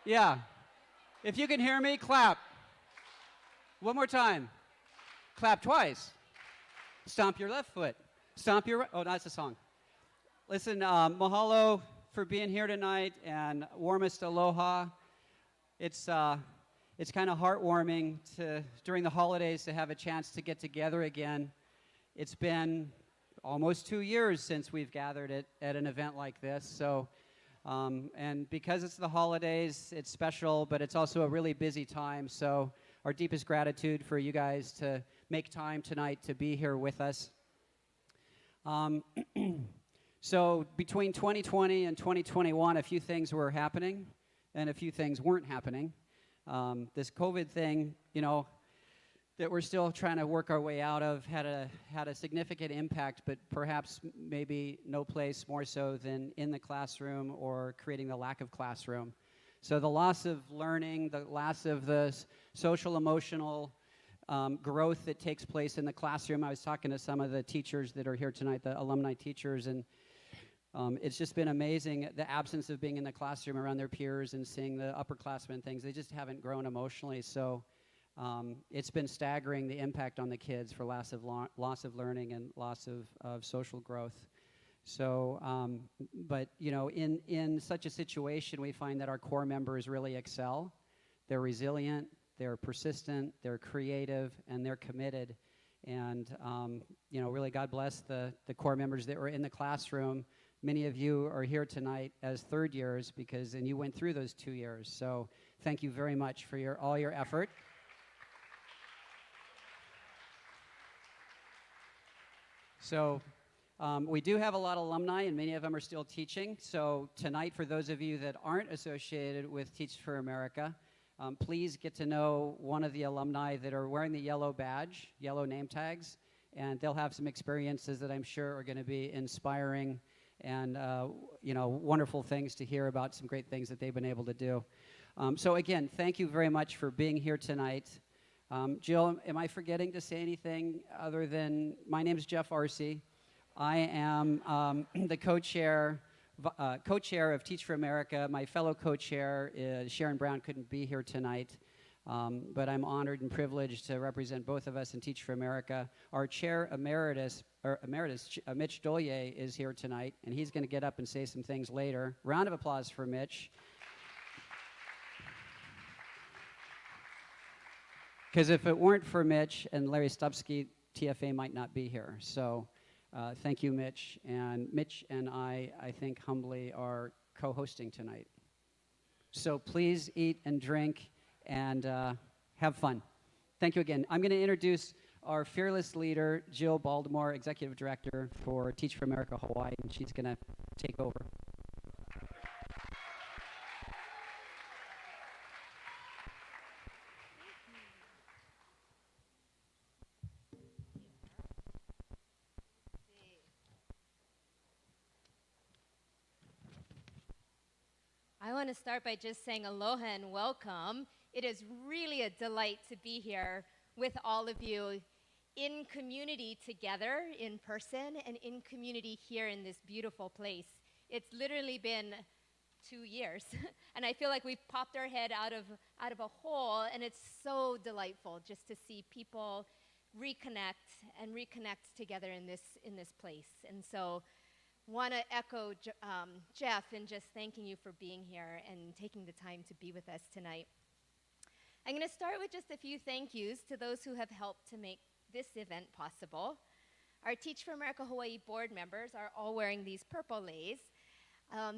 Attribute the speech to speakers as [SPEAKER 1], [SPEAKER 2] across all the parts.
[SPEAKER 1] Yeah. If you can hear me, clap. One more time. Clap twice. Stomp your left foot. Stomp your right. Oh, that's a song. Listen, mahalo for being here tonight, and warmest aloha. It's kind of heartwarming during the holidays to have a chance to get together again. It's been almost 2 years since we've gathered at an event like this. So, and because it's the holidays, it's special, but it's also a really busy time. So our deepest gratitude for you guys to make time tonight to be here with us. So between 2020 and 2021, a few things were happening and a few things weren't happening. This COVID thing, that we're still trying to work our way out of had a significant impact, but perhaps maybe no place more so than in the classroom or creating the lack of classroom. So the loss of learning, the loss of the social emotional growth that takes place in the classroom. I was talking to some of the teachers that are here tonight, the alumni teachers, and it's just been amazing, the absence of being in the classroom around their peers and seeing the upperclassmen things. They just haven't grown emotionally. So it's been staggering, the impact on the kids for loss of learning and loss of social growth. So, but in such a situation, we find that our core members really excel. They're resilient, they're persistent, they're creative, and they're committed. And really, God bless the core members that were in the classroom. Many of you are here tonight as third years and you went through those 2 years. So thank you very much for all your effort. So we do have a lot of alumni, and many of them are still teaching. So tonight, for those of you that aren't associated with Teach for America, please get to know one of the alumni that are wearing the yellow badge, yellow name tags, and they'll have some experiences that I'm sure are going to be inspiring and wonderful things to hear about, some great things that they've been able to do. So again, thank you very much for being here tonight. Jill, am I forgetting to say anything other than my name is Jeff Arce. I am the co-chair of Teach for America. My fellow co-chair is Sharon Brown, couldn't be here tonight, but I'm honored and privileged to represent both of us in Teach for America. Our chair emeritus, Mitch Dollier, is here tonight, and he's going to get up and say some things later. Round of applause for Mitch. Because if it weren't for Mitch and Larry Stupsky, TFA might not be here. So thank you, Mitch. And Mitch and I think humbly, are co-hosting tonight. So please eat and drink and have fun. Thank you again. I'm going to introduce our fearless leader, Jill Baltimore, Executive Director for Teach for America Hawaii, and she's going to take over.
[SPEAKER 2] I want to start by just saying aloha and welcome. It is really a delight to be here with all of you in community together, in person, and in community here in this beautiful place. It's literally been 2 years, and I feel like we've popped our head out of a hole, and it's so delightful just to see people reconnect together in this place. And so want to echo Jeff in just thanking you for being here and taking the time to be with us tonight. I'm going to start with just a few thank yous to those who have helped to make this event possible. Our Teach for America Hawaii board members are all wearing these purple leis.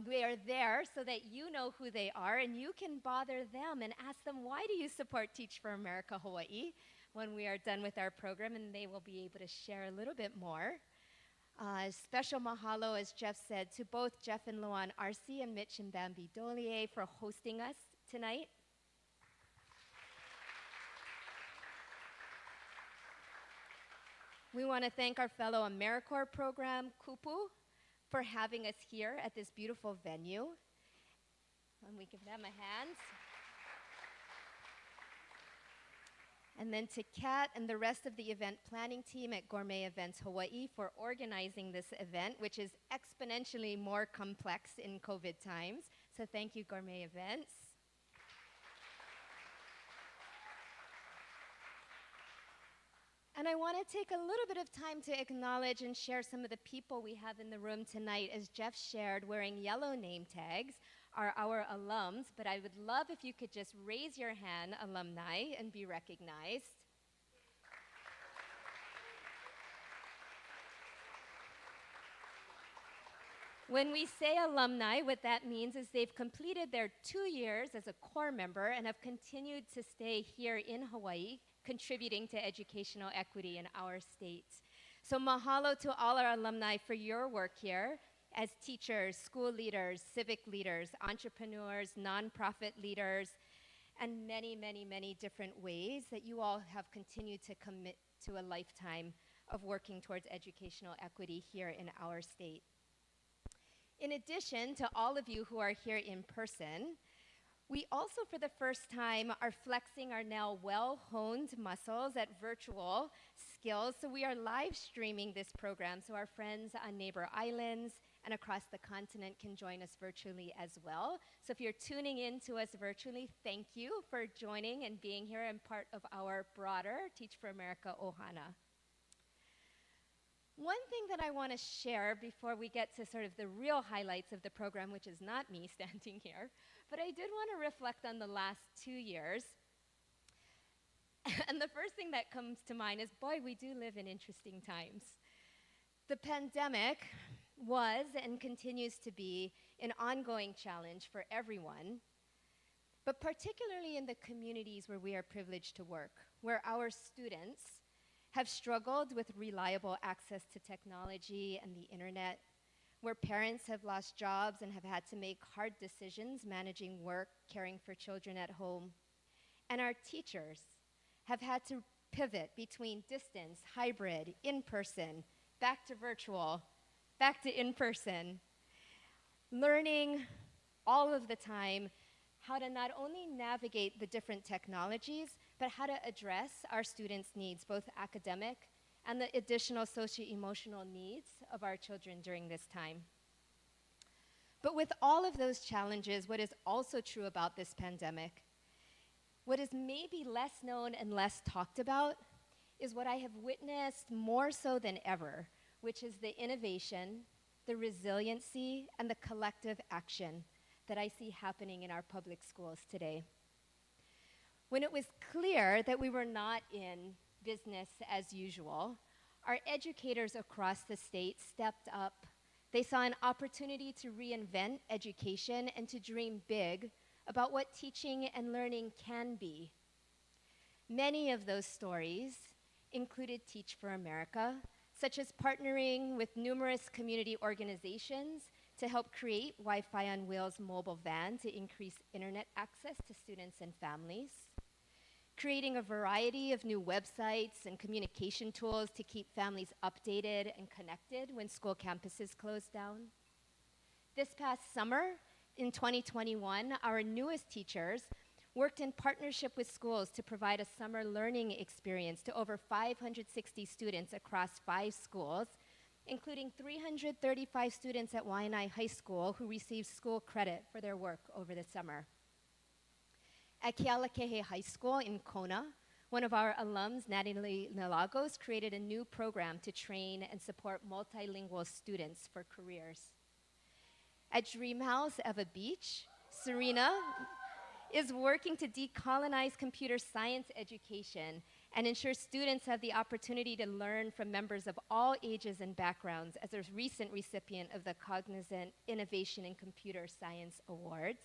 [SPEAKER 2] They are there so that you know who they are, and you can bother them and ask them, why do you support Teach for America Hawaii, when we are done with our program, and they will be able to share a little bit more. Special mahalo, as Jeff said, to both Jeff and Luan Arce and Mitch and Bambi Dollier for hosting us tonight. We want to thank our fellow AmeriCorps program, Kupu, for having us here at this beautiful venue. And we give them a hand. And then to Kat and the rest of the event planning team at Gourmet Events Hawaii for organizing this event, which is exponentially more complex in COVID times. So thank you, Gourmet Events. And I want to take a little bit of time to acknowledge and share some of the people we have in the room tonight. As Jeff shared, wearing yellow name tags are our alums, but I would love if you could just raise your hand, alumni, and be recognized. When we say alumni, what that means is they've completed their 2 years as a core member and have continued to stay here in Hawaii, contributing to educational equity in our state. So mahalo to all our alumni for your work here as teachers, school leaders, civic leaders, entrepreneurs, nonprofit leaders, and many, many, many different ways that you all have continued to commit to a lifetime of working towards educational equity here in our state. In addition to all of you who are here in person, we also, for the first time, are flexing our now well-honed muscles at virtual skills. So we are live streaming this program, so our friends on neighbor islands and across the continent can join us virtually as well. So if you're tuning in to us virtually, thank you for joining and being here and part of our broader Teach for America Ohana. One thing that I want to share before we get to sort of the real highlights of the program, which is not me standing here, but I did want to reflect on the last 2 years. And the first thing that comes to mind is, boy, we do live in interesting times. The pandemic was and continues to be an ongoing challenge for everyone, but particularly in the communities where we are privileged to work, where our students have struggled with reliable access to technology and the internet, where parents have lost jobs and have had to make hard decisions managing work, caring for children at home, and our teachers have had to pivot between distance, hybrid, in-person, back to virtual, back to in-person, learning all of the time how to not only navigate the different technologies, but how to address our students' needs, both academic and the additional socio-emotional needs of our children during this time. But with all of those challenges, what is also true about this pandemic, what is maybe less known and less talked about, is what I have witnessed more so than ever, which is the innovation, the resiliency, and the collective action that I see happening in our public schools today. When it was clear that we were not in business as usual, our educators across the state stepped up. They saw an opportunity to reinvent education and to dream big about what teaching and learning can be. Many of those stories included Teach for America, such as partnering with numerous community organizations to help create Wi-Fi on Wheels mobile van to increase internet access to students and families, creating a variety of new websites and communication tools to keep families updated and connected when school campuses close down. This past summer, in 2021, our newest teachers worked in partnership with schools to provide a summer learning experience to over 560 students across 5 schools, including 335 students at Waianae High School who received school credit for their work over the summer. At Kealakehe High School in Kona, one of our alums, Natalie Nalagos, created a new program to train and support multilingual students for careers. At Dreamhouse Eva Beach, Serena is working to decolonize computer science education and ensure students have the opportunity to learn from members of all ages and backgrounds as a recent recipient of the Cognizant Innovation in Computer Science Awards.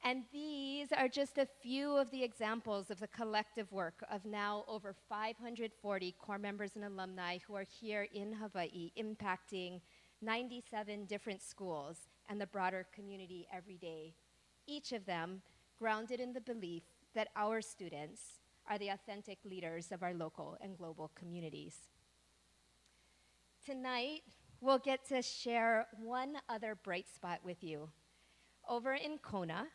[SPEAKER 2] And these are just a few of the examples of the collective work of now over 540 core members and alumni who are here in Hawaii, impacting 97 different schools and the broader community every day, each of them grounded in the belief that our students are the authentic leaders of our local and global communities. Tonight, we'll get to share one other bright spot with you. Over in Kona,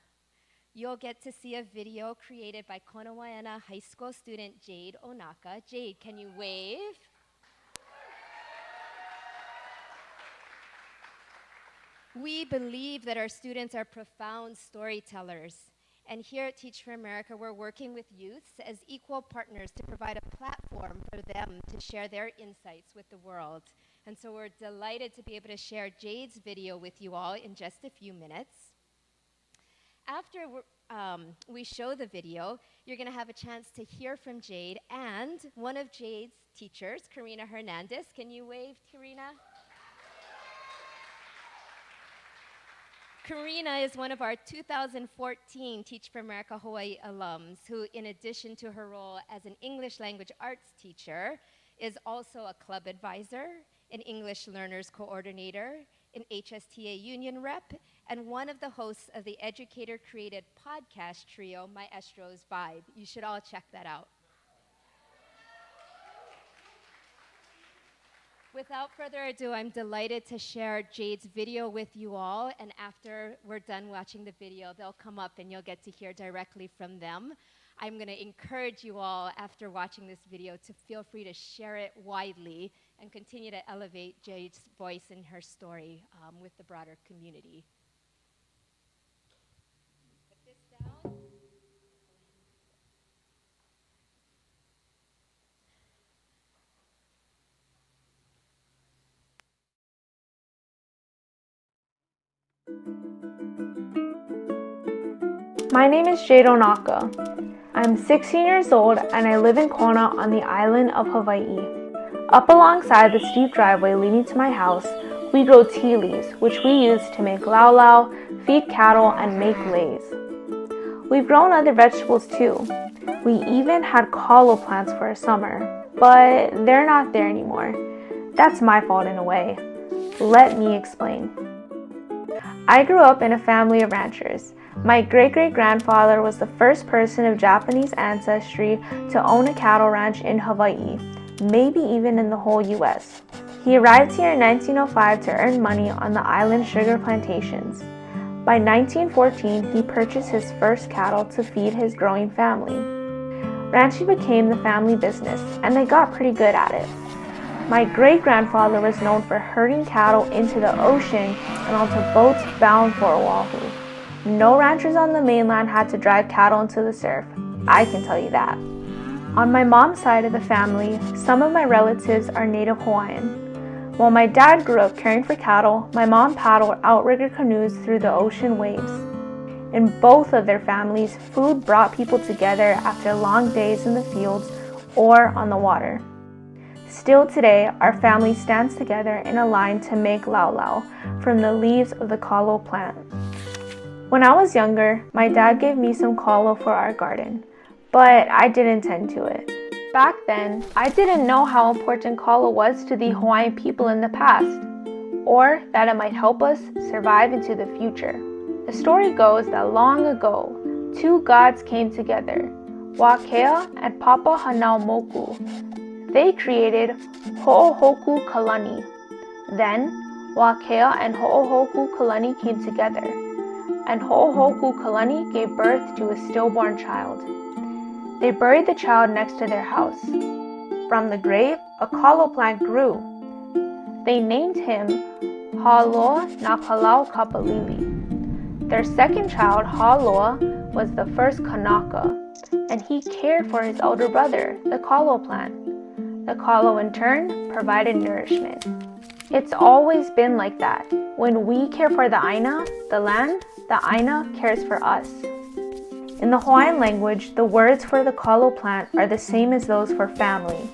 [SPEAKER 2] you'll get to see a video created by Konawaiana High School student Jade Onaka. Jade, can you wave? We believe that our students are profound storytellers, And here at Teach for America, we're working with youths as equal partners to provide a platform for them to share their insights with the world. And so we're delighted to be able to share Jade's video with you all in just a few minutes. After we show the video, you're going to have a chance to hear from Jade and one of Jade's teachers, Karina Hernandez. Can you wave, Karina? Karina is one of our 2014 Teach for America Hawaiʻi alums who, in addition to her role as an English language arts teacher, is also a club advisor, an English learners coordinator, an HSTA union rep, and one of the hosts of the educator-created podcast trio, Maestro's Vibe. You should all check that out. Without further ado, I'm delighted to share Jade's video with you all, and after we're done watching the video, they'll come up and you'll get to hear directly from them. I'm going to encourage you all, after watching this video, to feel free to share it widely and continue to elevate Jade's voice and her story with the broader community. Put this down.
[SPEAKER 3] My name is Jade Onaka. I'm 16 years old and I live in Kona on the island of Hawaiʻi. Up alongside the steep driveway leading to my house, we grow tea leaves, which we use to make laulau, feed cattle, and make leis. We've grown other vegetables too. We even had kalo plants for a summer, but they're not there anymore. That's my fault in a way. Let me explain. I grew up in a family of ranchers. My great-great-grandfather was the first person of Japanese ancestry to own a cattle ranch in Hawaiʻi, maybe even in the whole US. He arrived here in 1905 to earn money on the island sugar plantations. By 1914, he purchased his first cattle to feed his growing family. Ranching became the family business, and they got pretty good at it. My great-grandfather was known for herding cattle into the ocean and onto boats bound for Oahu. No ranchers on the mainland had to drive cattle into the surf, I can tell you that. On my mom's side of the family, some of my relatives are native Hawaiian. While my dad grew up caring for cattle, my mom paddled outrigger canoes through the ocean waves. In both of their families, food brought people together after long days in the fields or on the water. Still today, our family stands together in a line to make laulau from the leaves of the kalo plant. When I was younger, my dad gave me some kalo for our garden, but I didn't tend to it. Back then, I didn't know how important kalo was to the Hawaiian people in the past, or that it might help us survive into the future. The story goes that long ago, two gods came together, Wakea and Papa Hanaumoku. They created Ho'ohoku Kalani. Then, Wakea and Ho'ohoku Kalani came together, and Ho'ohoku Kalani gave birth to a stillborn child. They buried the child next to their house. From the grave, a kalo plant grew. They named him Haloa Nakalau Kapalili. Their second child, Haloa, was the first kanaka, and he cared for his elder brother, the kalo plant. The kalo in turn provided nourishment. It's always been like that. When we care for the aina, the land, the aina cares for us. In the Hawaiian language, the words for the kalo plant are the same as those for family.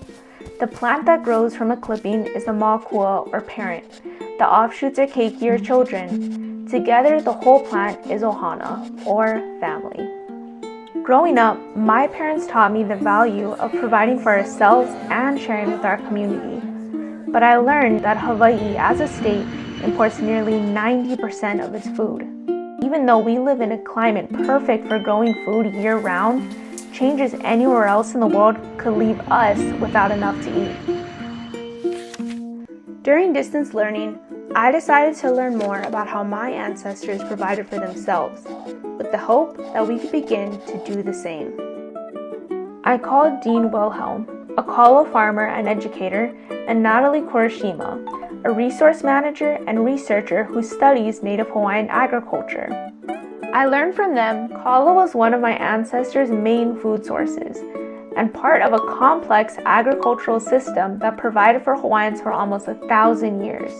[SPEAKER 3] The plant that grows from a clipping is the makua or parent. The offshoots are keiki or children. Together, the whole plant is ohana or family. Growing up, my parents taught me the value of providing for ourselves and sharing with our community. But I learned that Hawaiʻi as a state imports nearly 90% of its food. Even though we live in a climate perfect for growing food year-round, changes anywhere else in the world could leave us without enough to eat. During distance learning, I decided to learn more about how my ancestors provided for themselves, with the hope that we could begin to do the same. I called Dean Wilhelm, a kalo farmer and educator, and Natalie Kurashima, a resource manager and researcher who studies Native Hawaiian agriculture. I learned from them kalo was one of my ancestors' main food sources and part of a complex agricultural system that provided for Hawaiians for almost 1,000 years.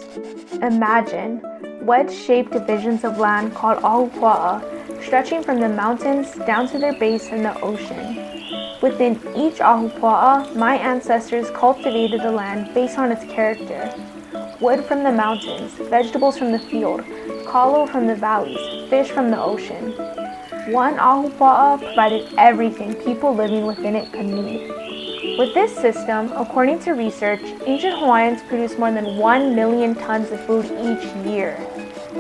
[SPEAKER 3] Imagine wedge-shaped divisions of land called ahupua'a stretching from the mountains down to their base in the ocean. Within each ahupua'a, my ancestors cultivated the land based on its character. Wood from the mountains, vegetables from the field, kalo from the valleys, fish from the ocean. One ahupua'a provided everything people living within it could need. With this system, according to research, ancient Hawaiians produced more than 1 million tons of food each year.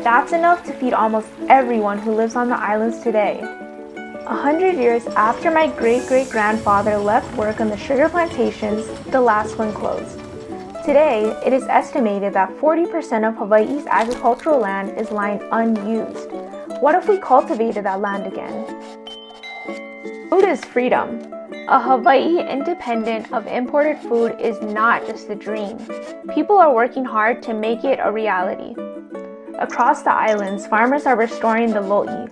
[SPEAKER 3] That's enough to feed almost everyone who lives on the islands today. 100 years after my great-great-grandfather left work on the sugar plantations, the last one closed. Today, it is estimated that 40% of Hawaii's agricultural land is lying unused. What if we cultivated that land again? Food is freedom. A Hawai'i independent of imported food is not just a dream. People are working hard to make it a reality. Across the islands, farmers are restoring the lo'i.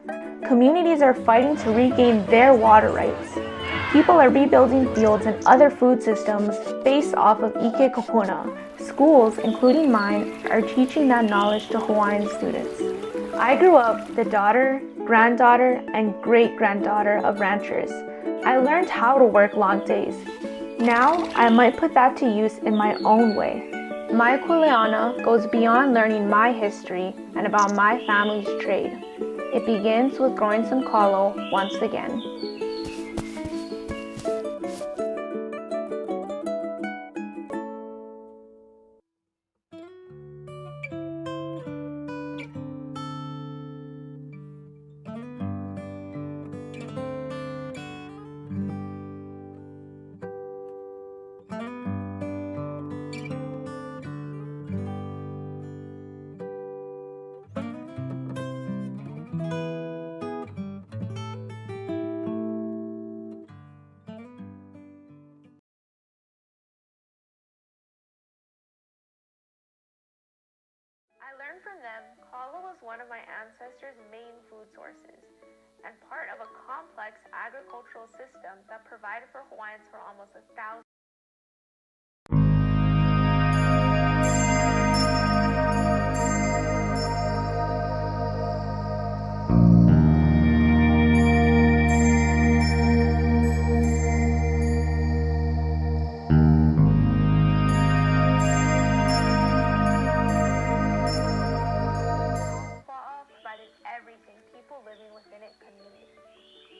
[SPEAKER 3] Communities are fighting to regain their water rights. People are rebuilding fields and other food systems based off of ike kopuna. Schools, including mine, are teaching that knowledge to Hawaiian students. I grew up the daughter, granddaughter, and great-granddaughter of ranchers. I learned how to work long days. Now, I might put that to use in my own way. My kuleana goes beyond learning my history and about my family's trade. It begins with growing some kalo once again. I learned from them kalo was one of my ancestors' main food sources and part of a complex agricultural system that provided for Hawaiians for almost 1,000. Everything people living within it could need.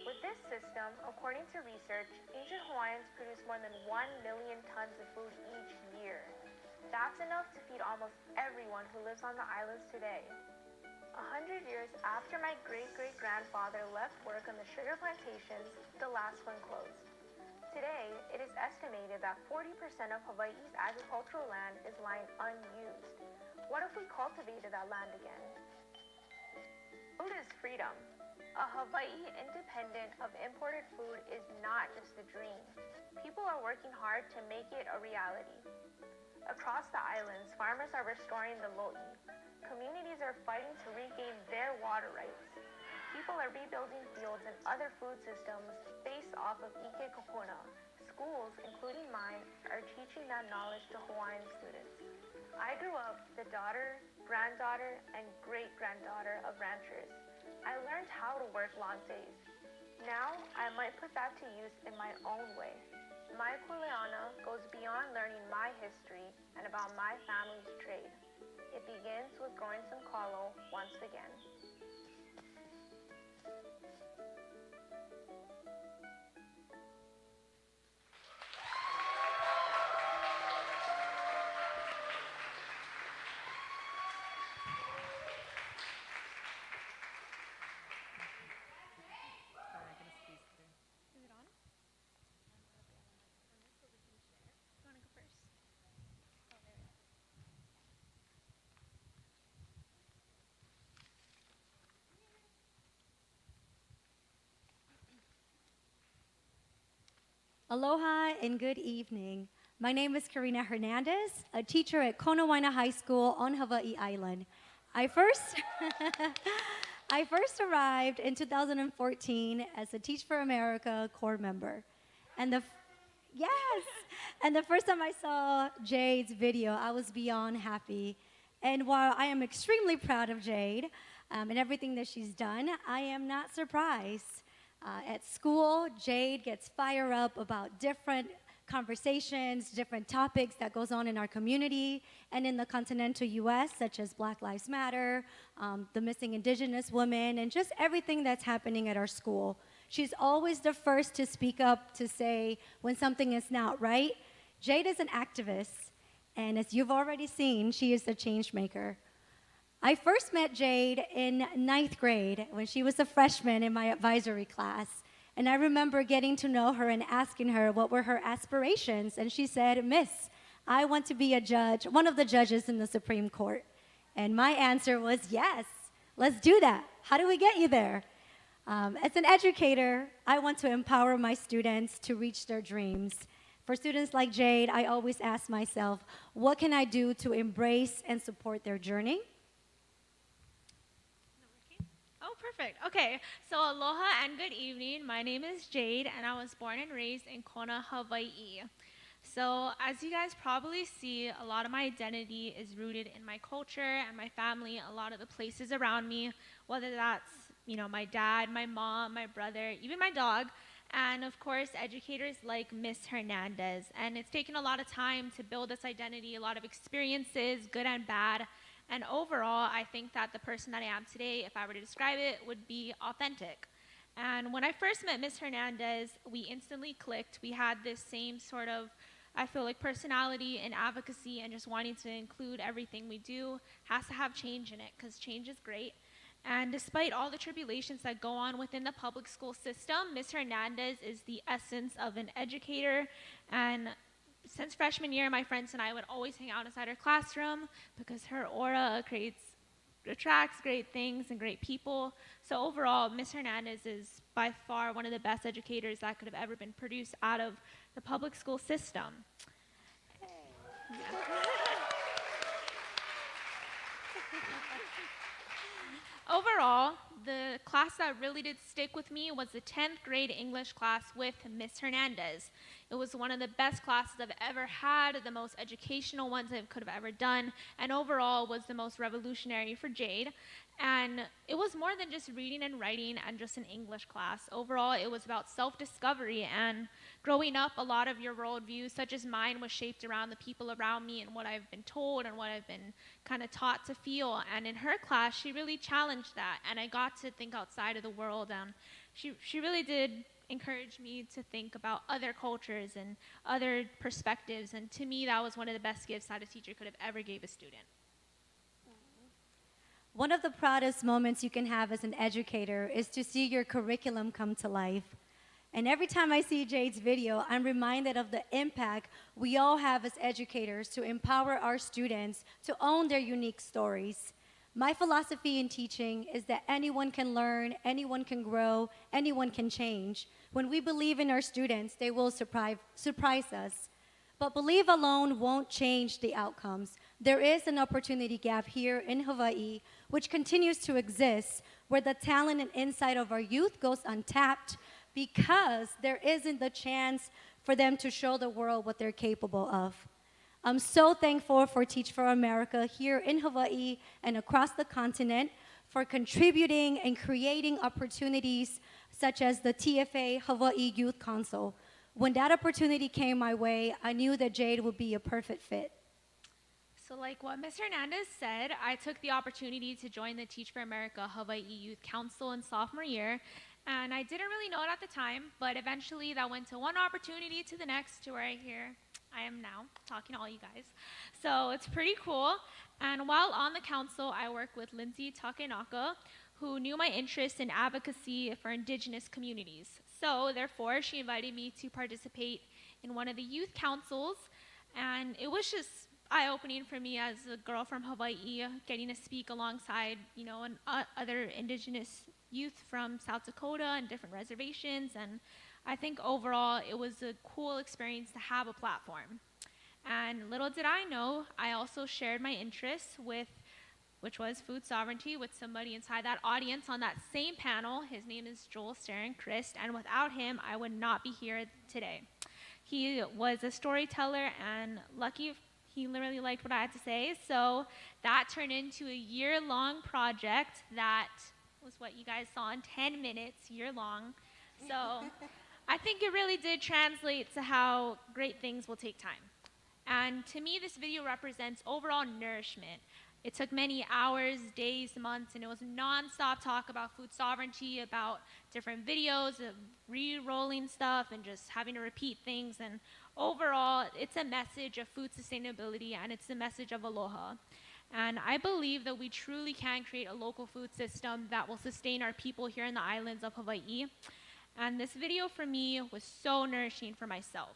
[SPEAKER 3] With this system, according to research, ancient Hawaiians produce more than 1 million tons of food each year. That's enough to feed almost everyone who lives on the islands today. 100 years after my great-great-grandfather left work on the sugar plantations, the last one closed. Today, it is estimated that 40% of Hawaii's agricultural land is lying unused. What if we cultivated that land again? Food is freedom. A Hawai'i independent of imported food is not just a dream. People are working hard to make it a reality. Across the islands, farmers are restoring the lo'i. Communities are fighting to regain their water rights. People are rebuilding fields and other food systems based off of ike kopuna. Schools, including mine, are teaching that knowledge to Hawaiian students. I grew up the daughter, granddaughter, and great-granddaughter of ranchers. I learned how to work long days. Now, I might put that to use in my own way. My kuleana goes beyond learning my history and about my family's trade. It begins with growing some kalo once again.
[SPEAKER 4] Aloha and good evening. My name is Karina Hernandez, a teacher at Konawaina High School on Hawaii Island. I first, I first arrived in 2014 as a Teach for America core member. And yes, and the first time I saw Jade's video, I was beyond happy. And while I am extremely proud of Jade and everything that she's done, I am not surprised. At school, Jade gets fired up about different conversations, different topics that goes on in our community and in the continental U.S., such as Black Lives Matter, the missing indigenous women, and just everything that's happening at our school. She's always the first to speak up to say when something is not right. Jade is an activist, and as you've already seen, she is the change maker. I first met Jade in 9th grade when she was a freshman in my advisory class. And I remember getting to know her and asking her what were her aspirations. And she said, "Miss, I want to be a judge, one of the judges in the Supreme Court." And my answer was, yes, let's do that. How do we get you there? As an educator, I want to empower my students to reach their dreams. For students like Jade, I always ask myself, what can I do to embrace and support their journey?
[SPEAKER 5] Oh, perfect. Okay, so aloha and good evening. My name is Jade, and I was born and raised in Kona, Hawai'i. So as you guys probably see, a lot of my identity is rooted in my culture and my family, a lot of the places around me, whether that's, my dad, my mom, my brother, even my dog, and of course, educators like Miss Hernandez. And it's taken a lot of time to build this identity, a lot of experiences, good and bad. And overall, I think that the person that I am today, if I were to describe it, would be authentic. And when I first met Miss Hernandez, we instantly clicked. We had this same sort of, I feel like, personality and advocacy and just wanting to include everything we do has to have change in it, because change is great. And despite all the tribulations that go on within the public school system, Miss Hernandez is the essence of an educator. And since freshman year, my friends and I would always hang out inside her classroom because her aura attracts great things and great people. So overall, Miss Hernandez is by far one of the best educators that could have ever been produced out of the public school system. Overall, the class that really did stick with me was the 10th grade English class with Miss Hernandez. It was one of the best classes I've ever had, the most educational ones I could have ever done, and overall was the most revolutionary for Jade. And it was more than just reading and writing and just an English class. Overall, it was about self-discovery, and growing up, a lot of your worldview, such as mine, was shaped around the people around me and what I've been told and what I've been kind of taught to feel. And in her class, she really challenged that, and I got to think outside of the world. She really did encourage me to think about other cultures and other perspectives, and to me, that was one of the best gifts that a teacher could have ever gave a student.
[SPEAKER 4] One of the proudest moments you can have as an educator is to see your curriculum come to life. And every time I see Jade's video, I'm reminded of the impact we all have as educators to empower our students to own their unique stories. My philosophy in teaching is that anyone can learn, anyone can grow, anyone can change. When we believe in our students, they will surprise us. But belief alone won't change the outcomes. There is an opportunity gap here in Hawai'i, which continues to exist, where the talent and insight of our youth goes untapped because there isn't the chance for them to show the world what they're capable of. I'm so thankful for Teach for America here in Hawai'i and across the continent for contributing and creating opportunities such as the TFA Hawaii Youth Council. When that opportunity came my way, I knew that Jade would be a perfect fit.
[SPEAKER 5] So like what Ms. Hernandez said, I took the opportunity to join the Teach for America Hawaii Youth Council in sophomore year, and I didn't really know it at the time, but eventually that went to one opportunity to the next to where I am now talking to all you guys. So it's pretty cool. And while on the council, I work with Lindsay Takenaka, who knew my interest in advocacy for indigenous communities. So therefore, she invited me to participate in one of the youth councils, and it was just eye-opening for me as a girl from Hawaii, getting to speak alongside, and other indigenous youth from South Dakota and different reservations. And I think overall, it was a cool experience to have a platform. And little did I know, I also shared my interests with which was food sovereignty, with somebody inside that audience on that same panel. His name is Joel Stern Christ, and without him, I would not be here today. He was a storyteller, and lucky he really liked what I had to say, so that turned into a year-long project that was what you guys saw in 10 minutes, year-long. So I think it really did translate to how great things will take time. And to me, this video represents overall nourishment. It took many hours, days, months, and it was nonstop talk about food sovereignty, about different videos, of re-rolling stuff, and just having to repeat things. And overall, it's a message of food sustainability, and it's a message of aloha. And I believe that we truly can create a local food system that will sustain our people here in the islands of Hawaii. And this video for me was so nourishing for myself.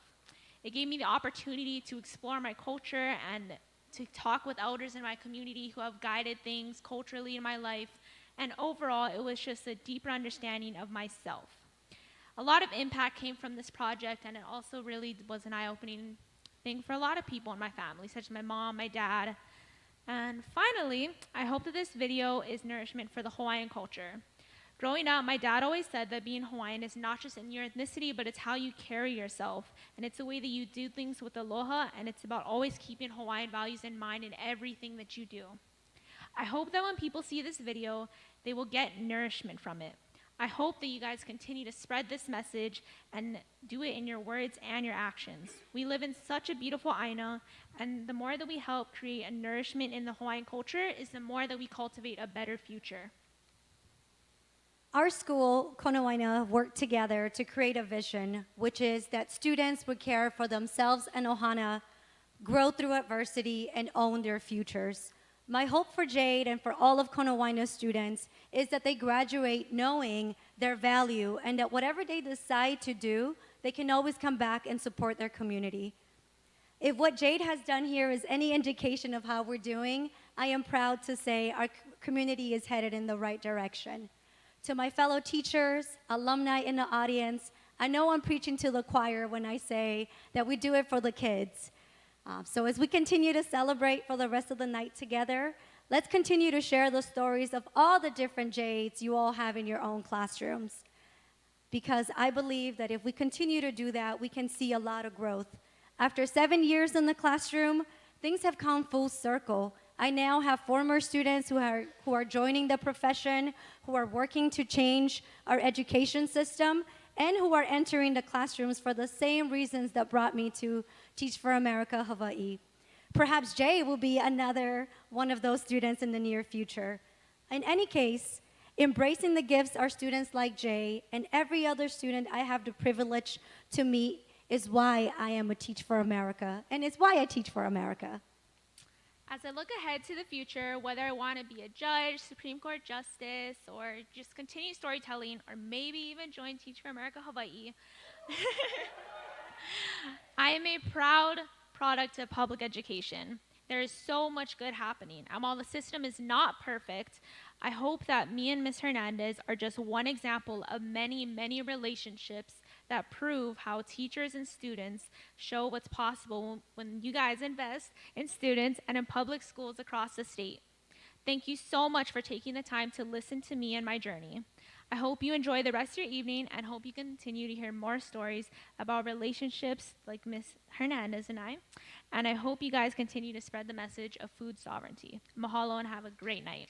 [SPEAKER 5] It gave me the opportunity to explore my culture and to talk with elders in my community who have guided things culturally in my life. And overall, it was just a deeper understanding of myself. A lot of impact came from this project, and it also really was an eye-opening thing for a lot of people in my family, such as my mom, my dad. And finally, I hope that this video is nourishment for the Hawaiian culture. Growing up, my dad always said that being Hawaiian is not just in your ethnicity, but it's how you carry yourself. And it's the way that you do things with aloha, and it's about always keeping Hawaiian values in mind in everything that you do. I hope that when people see this video, they will get nourishment from it. I hope that you guys continue to spread this message and do it in your words and your actions. We live in such a beautiful aina, and the more that we help create a nourishment in the Hawaiian culture is the more that we cultivate a better future.
[SPEAKER 4] Our school, Konoaina, worked together to create a vision, which is that students would care for themselves and ohana, grow through adversity, and own their futures. My hope for Jade and for all of Konoaina students is that they graduate knowing their value and that whatever they decide to do, they can always come back and support their community. If what Jade has done here is any indication of how we're doing, I am proud to say our community is headed in the right direction. To my fellow teachers, alumni in the audience, I know I'm preaching to the choir when I say that we do it for the kids. So as we continue to celebrate for the rest of the night together, let's continue to share the stories of all the different Jades you all have in your own classrooms. Because I believe that if we continue to do that, we can see a lot of growth. After 7 years in the classroom, things have come full circle. I now have former students who are joining the profession, who are working to change our education system, and who are entering the classrooms for the same reasons that brought me to Teach for America Hawaii. Perhaps Jay will be another one of those students in the near future. In any case, embracing the gifts our students like Jay and every other student I have the privilege to meet is why I am a Teach for America, and it's why I teach for America.
[SPEAKER 5] As I look ahead to the future, whether I want to be a judge, Supreme Court justice, or just continue storytelling, or maybe even join Teach for America Hawaii, I am a proud product of public education. There is so much good happening, and while the system is not perfect, I hope that me and Ms. Hernandez are just one example of many, many relationships that prove how teachers and students show what's possible when you guys invest in students and in public schools across the state. Thank you so much for taking the time to listen to me and my journey. I hope you enjoy the rest of your evening and hope you continue to hear more stories about relationships like Ms. Hernandez and I. And I hope you guys continue to spread the message of food sovereignty. Mahalo and have a great night.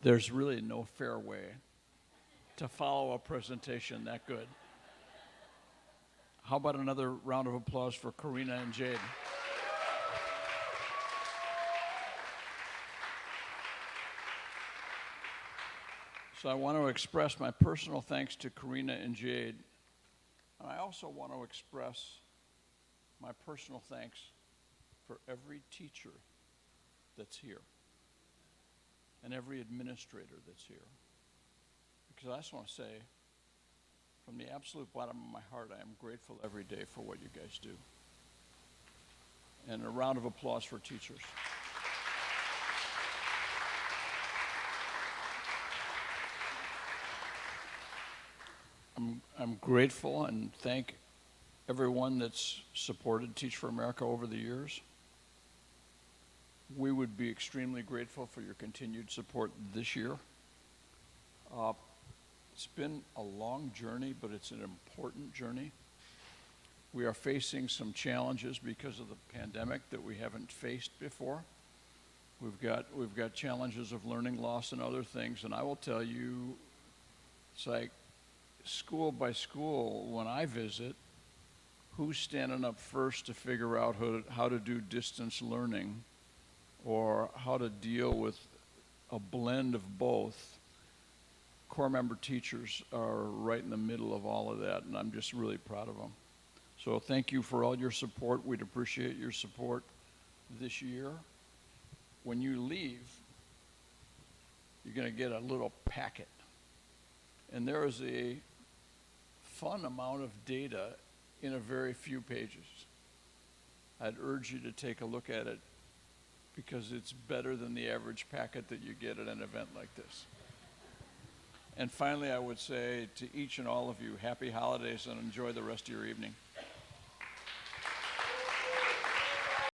[SPEAKER 6] There's really no fair way to follow a presentation that good. How about another round of applause for Karina and Jade? So I want to express my personal thanks to Karina and Jade. And I also want to express my personal thanks for every teacher that's here and every administrator that's here. because I just want to say, from the absolute bottom of my heart, I am grateful every day for what you guys do. And a round of applause for teachers. I'm grateful and thank everyone that's supported Teach for America over the years. We would be extremely grateful for your continued support this year. It's been a long journey, but it's an important journey. We are facing some challenges because of the pandemic that we haven't faced before. We've got challenges of learning loss and other things, and I will tell you, it's like school by school, when I visit, who's standing up first to figure out how to do distance learning or how to deal with a blend of both. Core member teachers are right in the middle of all of that, and I'm just really proud of them. So thank you for all your support. We'd appreciate your support this year. When you leave, you're going to get a little packet. And there is a fun amount of data in a very few pages. I'd urge you to take a look at it because it's better than the average packet that you get at an event like this. And finally, I would say to each and all of you, happy holidays and enjoy the rest of your evening.